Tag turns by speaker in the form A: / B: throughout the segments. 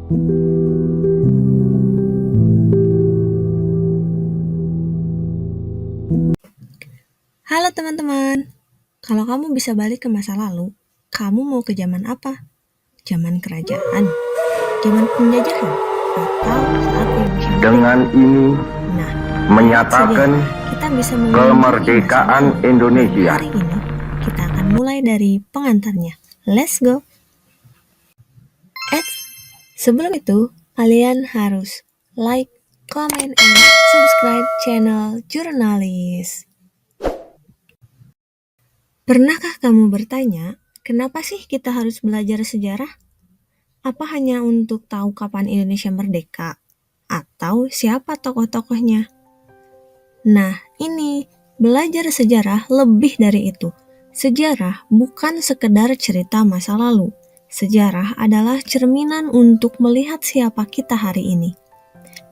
A: Halo teman-teman, kalau kamu bisa balik ke masa lalu, kamu mau ke zaman apa? Zaman kerajaan, zaman penjajahan, atau saat Indonesia merdeka?
B: Dengan ini
A: Nah,
B: menyatakan
A: kita bisa mengunjungi
B: kemerdekaan
A: masa lalu.
B: Indonesia.
A: Hari ini kita akan mulai dari pengantarnya. Let's go! Sebelum itu, kalian harus like, comment, and subscribe channel Jurnalis. Pernahkah kamu bertanya, kenapa sih kita harus belajar sejarah? Apa hanya untuk tahu kapan Indonesia merdeka? Atau siapa tokoh-tokohnya? Nah, ini belajar sejarah lebih dari itu. Sejarah bukan sekedar cerita masa lalu. Sejarah adalah cerminan untuk melihat siapa kita hari ini.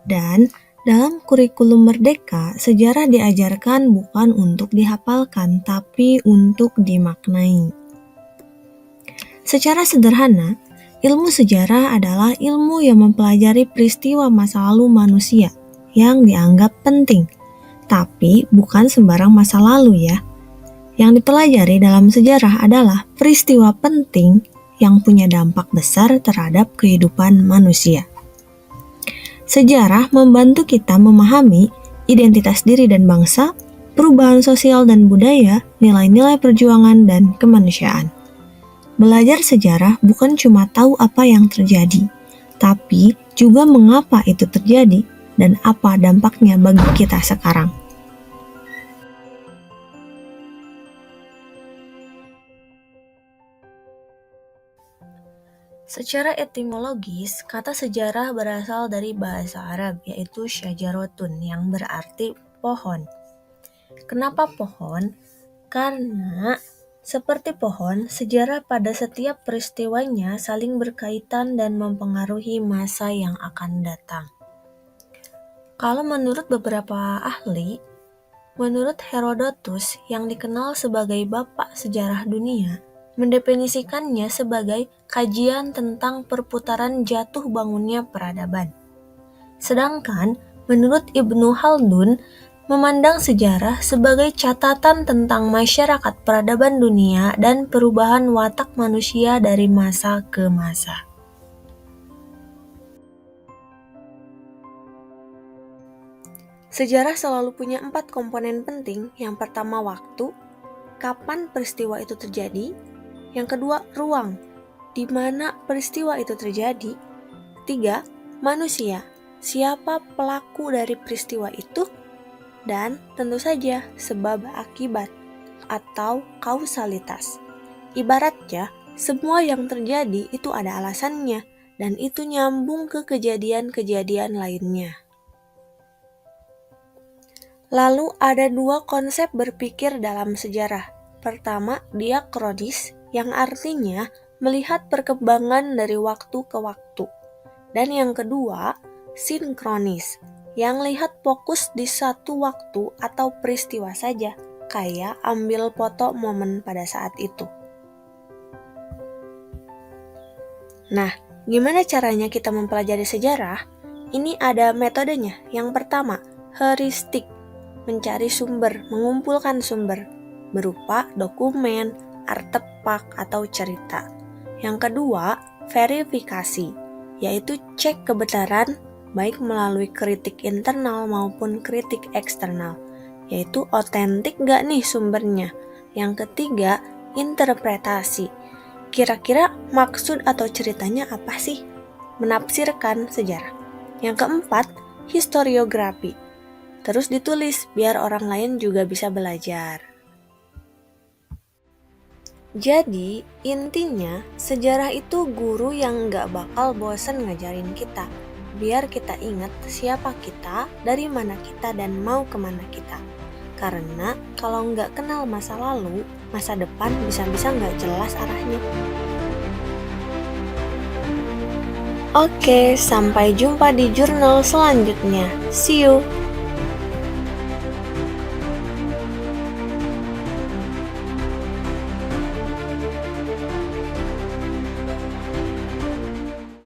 A: Dan dalam kurikulum Merdeka, sejarah diajarkan bukan untuk dihafalkan, tapi untuk dimaknai. Secara sederhana, ilmu sejarah adalah ilmu yang mempelajari peristiwa masa lalu manusia yang dianggap penting, tapi bukan sembarang masa lalu ya. Yang dipelajari dalam sejarah adalah peristiwa penting yang punya dampak besar terhadap kehidupan manusia. Sejarah membantu kita memahami identitas diri dan bangsa, perubahan sosial dan budaya, nilai-nilai perjuangan dan kemanusiaan. Belajar sejarah bukan cuma tahu apa yang terjadi, tapi juga mengapa itu terjadi dan apa dampaknya bagi kita sekarang. Secara etimologis, kata sejarah berasal dari bahasa Arab, yaitu syajarotun, yang berarti pohon. Kenapa pohon? Karena seperti pohon, sejarah pada setiap peristiwanya saling berkaitan dan mempengaruhi masa yang akan datang. Kalau menurut beberapa ahli, menurut Herodotus yang dikenal sebagai bapak sejarah dunia, mendefinisikannya sebagai kajian tentang perputaran jatuh bangunnya peradaban. Sedangkan menurut Ibnu Khaldun, memandang sejarah sebagai catatan tentang masyarakat peradaban dunia dan perubahan watak manusia dari masa ke masa. Sejarah selalu punya 4 komponen penting. Yang pertama, waktu, kapan peristiwa itu terjadi. Yang kedua, ruang, di mana peristiwa itu terjadi. 3, manusia, siapa pelaku dari peristiwa itu. Dan tentu saja sebab akibat atau kausalitas. Ibaratnya, semua yang terjadi itu ada alasannya dan itu nyambung ke kejadian-kejadian lainnya. Lalu ada 2 konsep berpikir dalam sejarah. Pertama, diakronis, yang artinya melihat perkembangan dari waktu ke waktu. Dan yang kedua, sinkronis, yang lihat fokus di satu waktu atau peristiwa saja, kayak ambil foto momen pada saat itu. Nah, gimana caranya kita mempelajari sejarah? Ini ada metodenya. Yang pertama, heuristik, mencari sumber, mengumpulkan sumber, berupa dokumen, artefak, atau cerita. Yang kedua, verifikasi, yaitu cek kebenaran baik melalui kritik internal maupun kritik eksternal, yaitu otentik gak nih sumbernya. Yang ketiga, interpretasi, kira-kira maksud atau ceritanya apa sih? Menafsirkan sejarah. Yang keempat, historiografi, terus ditulis biar orang lain juga bisa belajar. Jadi, intinya sejarah itu guru yang gak bakal bosan ngajarin kita. Biar kita ingat siapa kita, dari mana kita, dan mau kemana kita. Karena kalau gak kenal masa lalu, masa depan bisa-bisa gak jelas arahnya. Oke, sampai jumpa di jurnal selanjutnya. See you!